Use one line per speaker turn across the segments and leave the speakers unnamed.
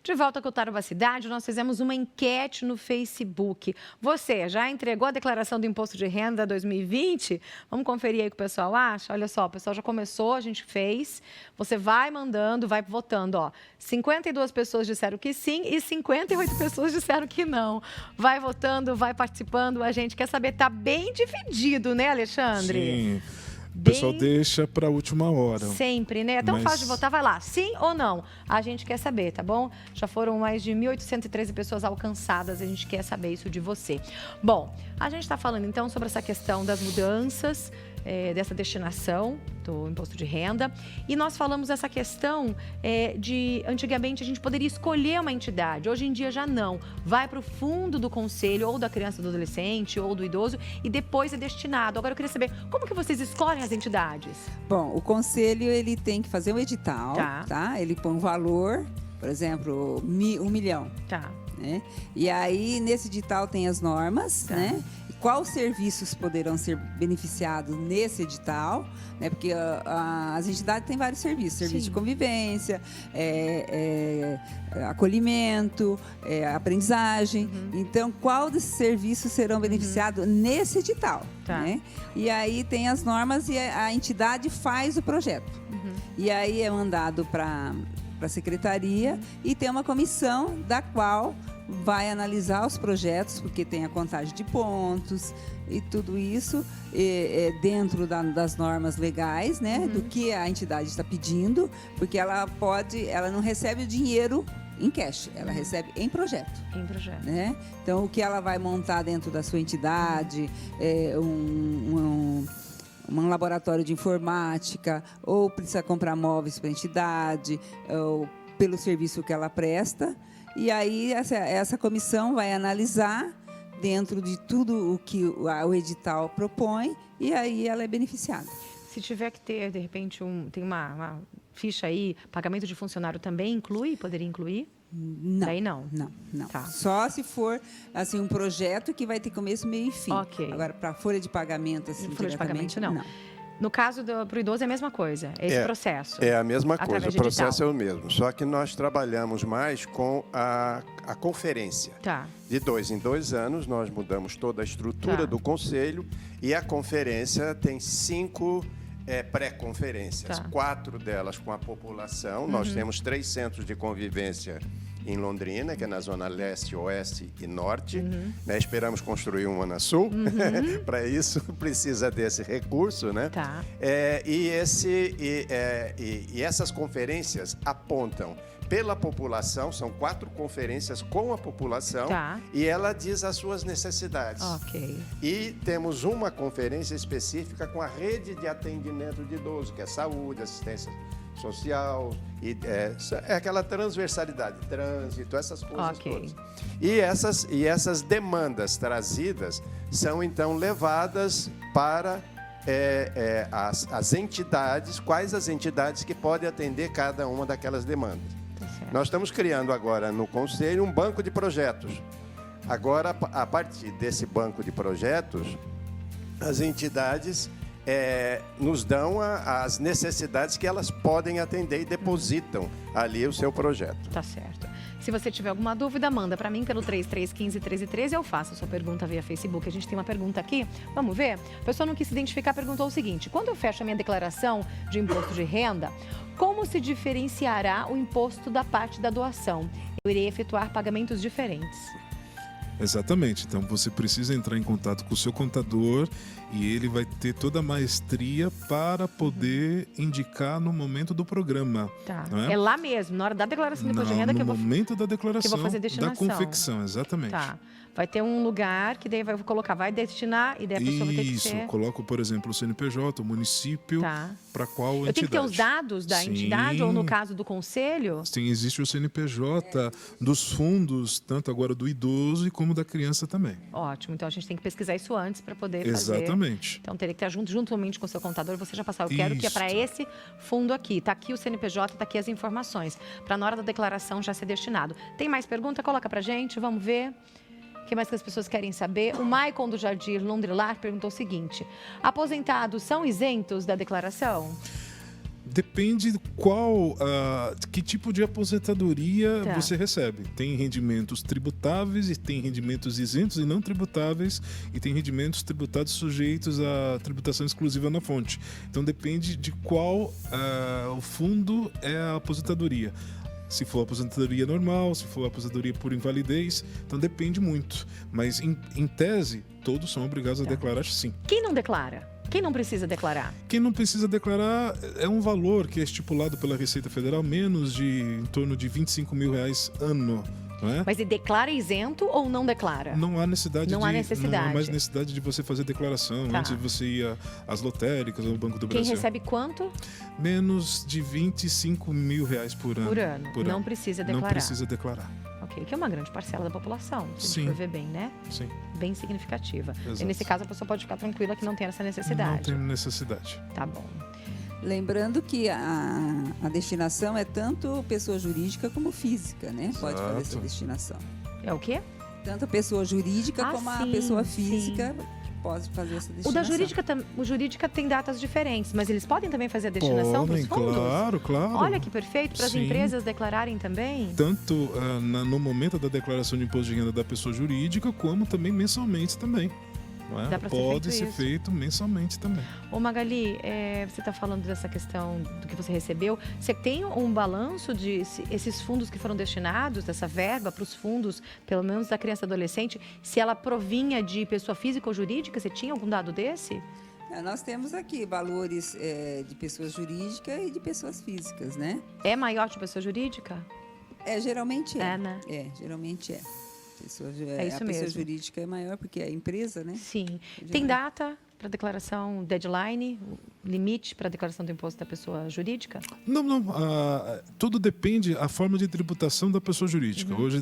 De volta com o Tarova Cidade, nós fizemos uma enquete no Facebook. Você já entregou a declaração do Imposto de Renda 2020? Vamos conferir aí o que o pessoal acha? Olha só, o pessoal já começou, a gente fez. Você vai mandando, vai votando, ó. 52 pessoas disseram que sim e 58 pessoas disseram que não. Vai votando, vai participando, a gente quer saber. Tá bem dividido, né, Alexandre?
Sim. O pessoal deixa para a última hora.
Sempre, né? É tão fácil de votar, vai lá, sim ou não? A gente quer saber, tá bom? Já foram mais de 1.813 pessoas alcançadas, a gente quer saber isso de você. Bom, a gente está falando então sobre essa questão das mudanças, dessa destinação do imposto de renda. E nós falamos essa questão de, antigamente, a gente poderia escolher uma entidade. Hoje em dia já não. Vai para o fundo do conselho, ou da criança, do adolescente, ou do idoso, e depois é destinado. Agora eu queria saber, como que vocês escolhem as entidades?
Bom, o conselho, ele tem que fazer um edital, tá? Ele põe um valor, por exemplo, 1 milhão.
Tá.
Né? E aí, nesse edital tem as normas, né? Quais serviços poderão ser beneficiados nesse edital, né? Porque as entidades têm vários serviços, serviço de convivência, acolhimento, aprendizagem. Então, qual desses serviços serão beneficiados nesse edital? Né? E aí tem as normas e a entidade faz o projeto. E aí é mandado para a secretaria e tem uma comissão da qual vai analisar os projetos, porque tem a contagem de pontos e tudo isso dentro das normas legais, né? Do que a entidade está pedindo, porque ela não recebe o dinheiro em cash, ela recebe em projeto.
Em projeto.
Né? Então, o que ela vai montar dentro da sua entidade, um laboratório de informática, ou precisa comprar móveis para a entidade, ou pelo serviço que ela presta. E aí essa comissão vai analisar dentro de tudo o que o edital propõe e aí ela é beneficiada.
Se tiver que ter, de repente, tem uma ficha aí, pagamento de funcionário também inclui? Poderia incluir?
Não.
Daí não?
Não.
Tá.
Só se for assim, um projeto que vai ter começo, meio e fim.
Ok.
Agora, para folha de pagamento, assim,
folha de pagamento, não.
não.
No caso para o idoso é a mesma coisa, esse processo.
É a mesma coisa, o processo
digital.
é o mesmo. Só que nós trabalhamos mais com a conferência.
Tá.
De 2 em 2 anos, nós mudamos toda a estrutura do conselho e a conferência tem 5 pré-conferências. 4 delas com a população. Nós temos 3 centros de convivência em Londrina, que é na zona leste, oeste e norte. Né? Esperamos construir uma na sul. Para isso, precisa desse recurso. Né?
Tá.
E essas conferências apontam pela população, são 4 conferências com a população, e ela diz as suas necessidades.
Ok.
E temos uma conferência específica com a rede de atendimento de idoso, que é saúde, assistência social, é aquela transversalidade, trânsito, essas coisas todas. E essas demandas trazidas são, então, levadas para as entidades, quais as entidades que podem atender cada uma daquelas demandas. Nós estamos criando agora no Conselho um banco de projetos. Agora, a partir desse banco de projetos, as entidades nos dão as necessidades que elas podem atender e depositam ali o seu projeto.
Tá certo. Se você tiver alguma dúvida, manda para mim pelo 3315-1313, eu faço a sua pergunta via Facebook. A gente tem uma pergunta aqui, vamos ver? A pessoa não quis se identificar, perguntou o seguinte: quando eu fecho a minha declaração de imposto de renda, como se diferenciará o imposto da parte da doação? Eu irei efetuar pagamentos diferentes.
Exatamente. Então, você precisa entrar em contato com o seu contador e ele vai ter toda a maestria para poder indicar no momento do programa.
Tá.
Não é?
É lá mesmo, na hora da declaração de imposto de renda,
no momento da declaração,
que eu vou fazer destinação.
da confecção, exatamente.
Tá. Vai ter um lugar que daí vai colocar, vai destinar e daí a pessoa vai ter que ser...
Isso, coloco, por exemplo, o CNPJ, o município, para qual entidade.
Eu tenho que ter os dados da entidade, ou no caso do conselho?
Sim, existe o CNPJ dos fundos, tanto agora do idoso e como da criança também.
Ótimo, então a gente tem que pesquisar isso antes para poder fazer.
Exatamente.
Então teria que estar juntamente com o seu contador, você já passar, eu quero que é para esse fundo aqui. Está aqui o CNPJ, está aqui as informações, para na hora da declaração já ser destinado. Tem mais pergunta? Coloca para gente, vamos ver. O que mais que as pessoas querem saber? O Maicon do Jardim Londrilar perguntou o seguinte: aposentados são isentos da declaração?
Depende de que tipo de aposentadoria você recebe. Tem rendimentos tributáveis e tem rendimentos isentos e não tributáveis e tem rendimentos tributados sujeitos à tributação exclusiva na fonte. Então depende de qual o fundo é a aposentadoria. Se for aposentadoria normal, se for aposentadoria por invalidez, então depende muito. Mas em tese, todos são obrigados a declarar sim.
Quem não declara? Quem não precisa declarar?
Quem não precisa declarar é um valor que é estipulado pela Receita Federal, em torno de R$25 mil ano. Não é?
Mas ele declara isento ou não declara?
Não há necessidade. Não há mais necessidade de você fazer declaração. Antes você ia às lotéricas ou ao Banco do Brasil.
Quem recebe quanto?
Menos de R$25 mil por ano.
Por ano. Não precisa declarar.
Não precisa declarar.
Ok, que é uma grande parcela da população, se a gente for ver bem, né?
Sim.
Bem significativa.
Exato.
E nesse caso a pessoa pode ficar tranquila que não tem essa necessidade.
Não tem necessidade.
Tá bom.
Lembrando que a destinação é tanto pessoa jurídica como física, né?
Exato.
Pode fazer essa destinação.
É o quê?
Tanto a pessoa jurídica como a pessoa física pode fazer essa destinação.
O da jurídica tem datas diferentes, mas eles podem também fazer a destinação para os fundos?
Claro.
Olha que perfeito, para as empresas declararem também.
Tanto no momento da declaração de imposto de renda da pessoa jurídica, como também mensalmente também. Não é? Pode ser feito mensalmente também.
Ô Magali, você está falando dessa questão do que você recebeu. Você tem um balanço de esses fundos que foram destinados, dessa verba para os fundos, pelo menos da criança e adolescente, se ela provinha de pessoa física ou jurídica? Você tinha algum dado desse?
Nós temos aqui valores de pessoas jurídicas e de pessoas físicas, né?
É maior de pessoa jurídica?
Geralmente é.
Né?
Geralmente é.
A pessoa
jurídica é maior porque é a empresa, né?
Sim. Tem data para declaração, deadline, limite para declaração do imposto da pessoa jurídica?
Não. Tudo depende da forma de tributação da pessoa jurídica. Hoje,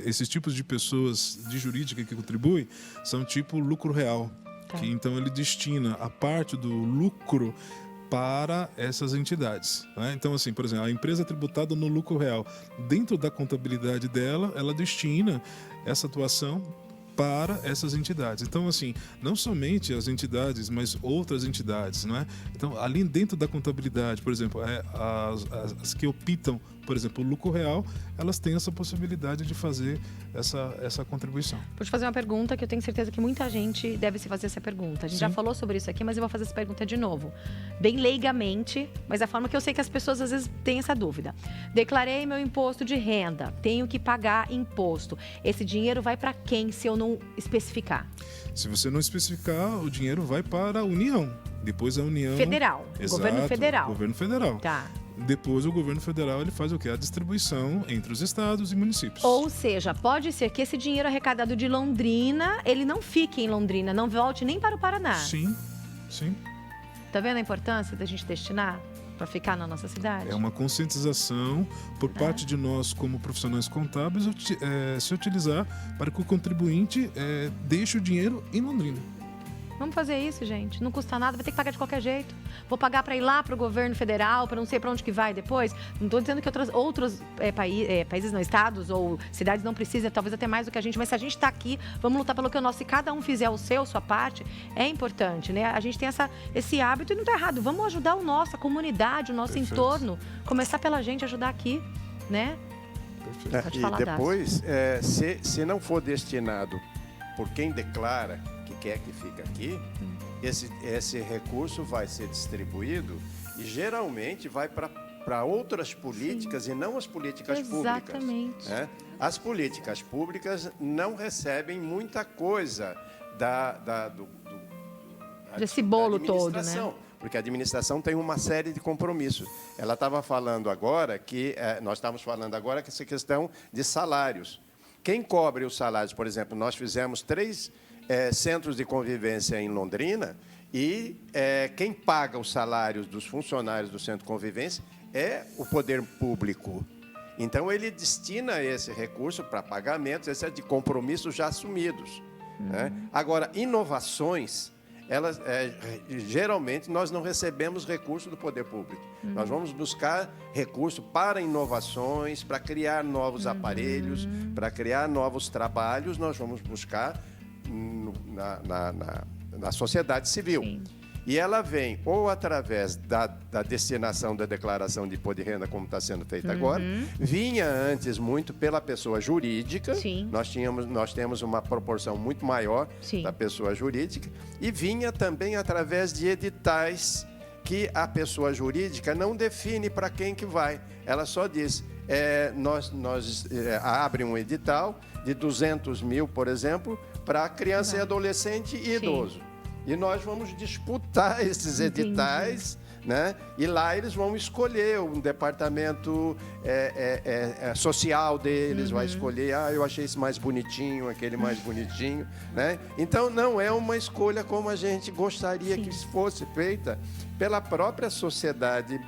esses tipos de pessoas de jurídica que contribuem são tipo lucro real. Que, então, ele destina a parte do lucro para essas entidades. Né? Então, assim, por exemplo, a empresa tributada no lucro real, dentro da contabilidade dela, ela destina essa atuação para essas entidades. Então, assim, não somente as entidades, mas outras entidades, não é? Então, ali dentro da contabilidade, por exemplo, as que optam, por exemplo, o lucro real, elas têm essa possibilidade de fazer essa contribuição.
Vou te fazer uma pergunta que eu tenho certeza que muita gente deve se fazer essa pergunta. A gente já falou sobre isso aqui, mas eu vou fazer essa pergunta de novo. Bem leigamente, mas a forma que eu sei que as pessoas às vezes têm essa dúvida. Declarei meu imposto de renda, tenho que pagar imposto. Esse dinheiro vai para quem se eu não especificar?
Se você não especificar, o dinheiro vai para a União. Depois a União...
Federal.
Exato,
Governo federal.
Governo federal.
Tá.
Depois o governo federal ele faz o quê? A distribuição entre os estados e municípios.
Ou seja, pode ser que esse dinheiro arrecadado de Londrina, ele não fique em Londrina, não volte nem para o Paraná.
Sim.
Tá vendo a importância da gente destinar para ficar na nossa cidade?
É uma conscientização por parte de nós como profissionais contábeis se utilizar para que o contribuinte deixe o dinheiro em Londrina.
Vamos fazer isso, gente. Não custa nada, vai ter que pagar de qualquer jeito. Vou pagar para ir lá para o governo federal, para não sei para onde que vai depois. Não estou dizendo que outros países, não, estados ou cidades não precisam, talvez até mais do que a gente, mas se a gente está aqui, vamos lutar pelo que o nosso. Se cada um fizer sua parte, é importante, né? A gente tem esse hábito e não está errado. Vamos ajudar a comunidade, o nosso entorno. Começar pela gente, ajudar aqui, né?
Pode falar, e depois, se não for destinado por quem declara que quer que fique aqui, esse recurso vai ser distribuído e geralmente vai para outras políticas e não as políticas
Exatamente.
públicas. Né? As políticas públicas não recebem muita coisa
desse bolo todo, né?
Porque a administração tem uma série de compromissos. Ela estava falando agora nós estávamos falando agora que essa questão de salários. Quem cobre os salários, por exemplo, nós fizemos 3 centros de convivência em Londrina e quem paga os salários dos funcionários do centro de convivência é o poder público. Então, ele destina esse recurso para pagamentos, esse é de compromissos já assumidos. Né? Agora, inovações, geralmente nós não recebemos recurso do poder público. Nós vamos buscar recurso para inovações, para criar novos aparelhos, para criar novos trabalhos, nós vamos buscar na sociedade civil.
Sim.
E ela vem ou através da destinação da declaração de imposto de renda, como está sendo feita agora, vinha antes muito pela pessoa jurídica.
Sim.
Nós temos uma proporção muito maior da pessoa jurídica, e vinha também através de editais que a pessoa jurídica não define para quem que vai. Ela só diz, nós abre um edital de 200 mil, por exemplo, para criança e adolescente e idoso. E nós vamos disputar esses editais, né? E lá eles vão escolher um departamento social deles, vai escolher, eu achei esse mais bonitinho, aquele mais bonitinho, né? Então, não é uma escolha como a gente gostaria que fosse feita pela própria sociedade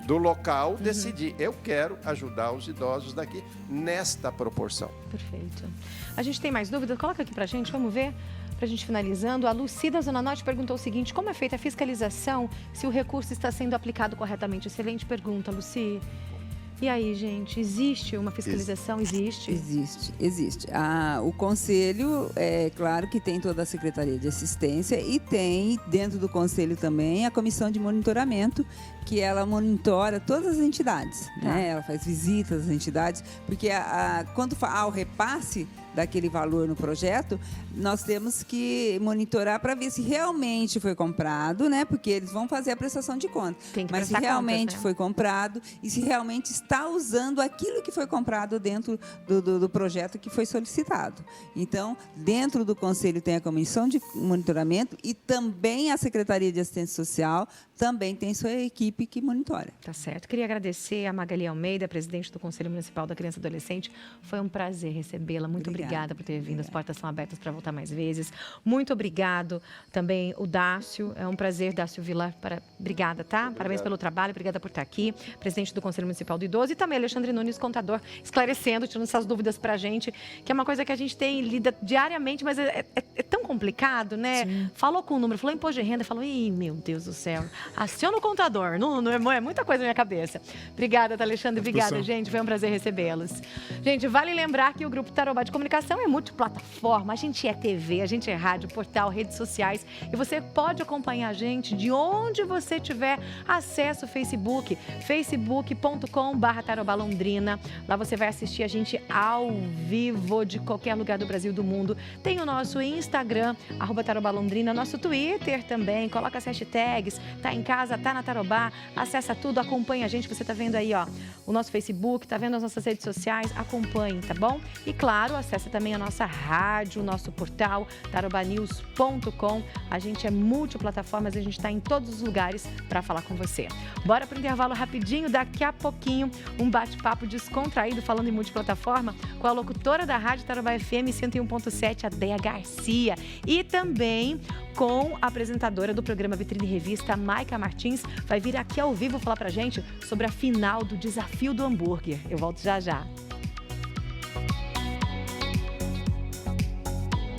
do local, decidir, eu quero ajudar os idosos daqui nesta proporção.
Perfeito. A gente tem mais dúvidas? Coloca aqui pra gente, vamos ver? Pra gente finalizando, a Lucida Zona Norte perguntou o seguinte: como é feita a fiscalização se o recurso está sendo aplicado corretamente? Excelente pergunta, Luci. E aí, gente, existe uma fiscalização? Existe?
Existe. O Conselho, claro que tem toda a Secretaria de Assistência e tem, dentro do Conselho também, a Comissão de Monitoramento, que ela monitora todas as entidades, né? Ela faz visitas às entidades, porque quando há o repasse daquele valor no projeto, nós temos que monitorar para ver se realmente foi comprado, né? Porque eles vão fazer a prestação de contas. Mas se realmente foi comprado e se realmente está usando aquilo que foi comprado dentro do projeto que foi solicitado. Então, dentro do Conselho tem a Comissão de Monitoramento e também a Secretaria de Assistência Social também tem sua equipe que monitora.
Tá certo. Queria agradecer a Magali Almeida, presidente do Conselho Municipal da Criança e Adolescente. Foi um prazer recebê-la. Muito obrigada por ter vindo. As portas são abertas para voltar mais vezes. Muito obrigado também o Dácio. É um prazer, Dácio Vilar. Obrigada, tá? Parabéns pelo trabalho. Obrigada por estar aqui. Presidente do Conselho Municipal do Idoso. E também Alexandre Nunes, contador, esclarecendo, tirando essas dúvidas para a gente, que é uma coisa que a gente lida diariamente, mas é tão complicado, né? Sim. Falou com o número, falou imposto de renda, falou, ih, meu Deus do céu. Aciona o contador. Não é muita coisa na minha cabeça. Obrigada, Alexandre. Obrigada, gente. Foi um prazer recebê-los. Gente, vale lembrar que o Grupo Tarobá de Comunicação é multiplataforma. A gente é TV, a gente é rádio, portal, redes sociais. E você pode acompanhar a gente de onde você estiver. Acesso ao Facebook, facebook.com/Tarobá Londrina. Lá você vai assistir a gente ao vivo de qualquer lugar do Brasil e do mundo. Tem o nosso Instagram, @Tarobá Londrina, nosso Twitter também. Coloca as hashtags, tá em casa, tá na Tarobá, acessa tudo, acompanha a gente. Você tá vendo aí, ó, o nosso Facebook, tá vendo as nossas redes sociais, acompanhe, tá bom? E claro, acessa também a nossa rádio, o nosso portal, tarobanews.com. A gente é multiplataformas, a gente tá em todos os lugares para falar com você. Bora pro intervalo rapidinho, daqui a pouquinho, um bate-papo descontraído falando em multiplataforma com a locutora da Rádio Tarobá FM 101.7, a Déia Garcia. E também com a apresentadora do programa Vitrine Revista, Maica Martins, vai vir aqui ao vivo falar pra gente sobre a final do Desafio do Hambúrguer. Eu volto já já.